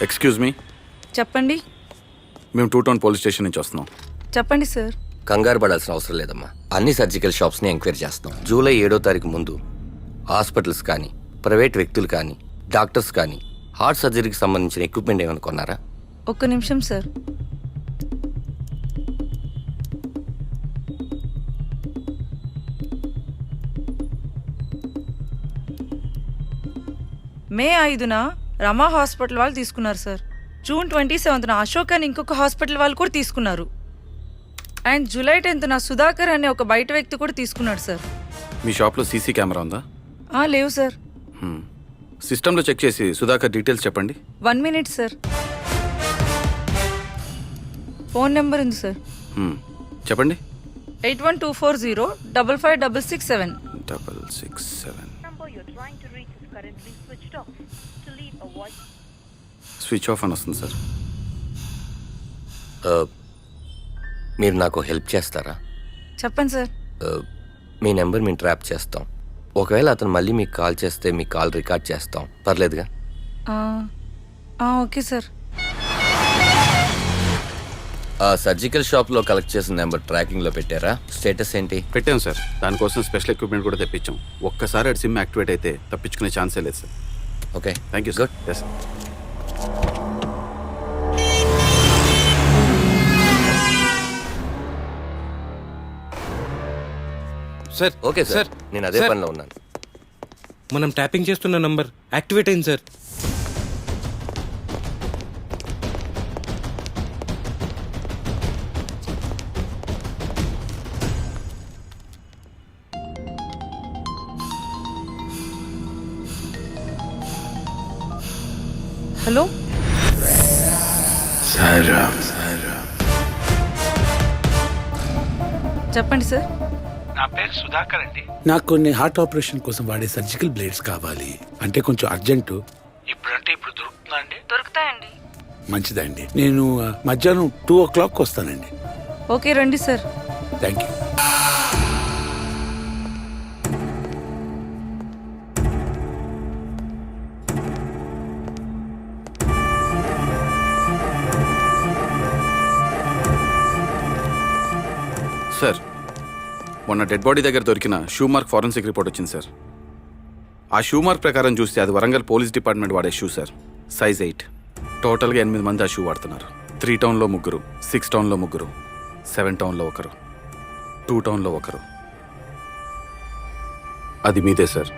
Excuse me, చెప్పండి. మేము 2 town police station నుంచి వస్తున్నాం. చెప్పండి సార్. కంగారు పడాల్సిన అవసరం లేదమ్మా. అన్ని సర్జికల్ షాప్స్ని ఎంక్వైరీ చేస్తాం. జూలై 7వ తారీఖు ముందు హాస్పిటల్స్ కానీ, ప్రైవేట్ వ్యక్తులు కానీ, డాక్టర్స్ కానీ హార్ట్ సర్జరీకి సంబంధించిన ఎక్విప్మెంట్ ఏమైనా కొన్నారా? ఒక్క నిమిషం సార్. మే 5న రమా హాస్పిటల్ వాళ్ళు తీసుకున్నారు సార్. జూన్ 27న అశోక్ అని ఇంకొక హాస్పిటల్ వాళ్ళు కూడా తీసుకున్నారు. అండ్ జూలై 10న సుధాకర్ అనే ఒక బయట వ్యక్తి కూడా తీసుకున్నాడు సార్. మీ షాప్లో సీసీ కెమెరా ఉందా? లేవు సార్. సిస్టంలో చెక్ చేసి సుధాకర్ డీటెయిల్స్ చెప్పండి. 1 మినిట్ సార్. ఫోన్ నెంబర్ ఉంది సార్. చెప్పండి. 8124055667. 667. స్విచ్ ఆఫ్ అని వస్తుంది సార్. మీరు నాకు హెల్ప్ చేస్తారా? చెప్పండి సార్. మీ నెంబర్ మేము ట్రాప్ చేస్తాం. ఒకవేళ అతను మళ్ళీ మీకు కాల్ చేస్తే మీ కాల్ రికార్డ్ చేస్తాం. పర్లేదుగా? Okay sir. ఆ సర్జికల్ షాప్లో కలెక్ట్ చేసిన నెంబర్ ట్రాకింగ్లో పెట్టారా? స్టేటస్ ఏంటి? పెట్టాం సార్. దానికోసం స్పెషల్ ఎక్విప్మెంట్ కూడా తెప్పించాం. ఒక్కసారి అది సిమ్ యాక్టివేట్ అయితే తప్పించుకునే ఛాన్సే లేదు sir. Okay, thank you. Good. Yes sir. Sir okay sir, sir, నేను అదే సార్. పనిలో ఉన్నాను. మనం ట్యాపింగ్ చేస్తున్న నంబర్ యాక్టివేట్ అయింది సార్. హలో, చెప్పండి సార్. నా పేరు సుధాకర్ అండి. నాకు కొన్ని హార్ట్ ఆపరేషన్ కోసం వాడే సర్జికల్ బ్లేడ్స్ కావాలి. అంటే కొంచెం అర్జెంటు. ఇప్పుడు దొరుకుతుందా అండి? దొరుకుతాయండి. మంచిదండి. నేను మధ్యాహ్నం 2 o'clock వస్తానండి. ఓకే, రండి సార్. Thank you. సార్, మొన్న డెడ్ బాడీ దగ్గర దొరికిన షూ మార్క్ ఫారెన్సిక్ రిపోర్ట్ వచ్చింది సార్. ఆ షూ మార్క్ ప్రకారం చూస్తే అది వరంగల్ పోలీస్ డిపార్ట్మెంట్ వాడే షూ సార్. సైజ్ 8. టోటల్గా 8 మంది ఆ షూ వాడుతున్నారు. 3 టౌన్లో 3, 6 టౌన్లో 3, 7 టౌన్లో 1, 2 టౌన్లో 1. అది మీదే సార్.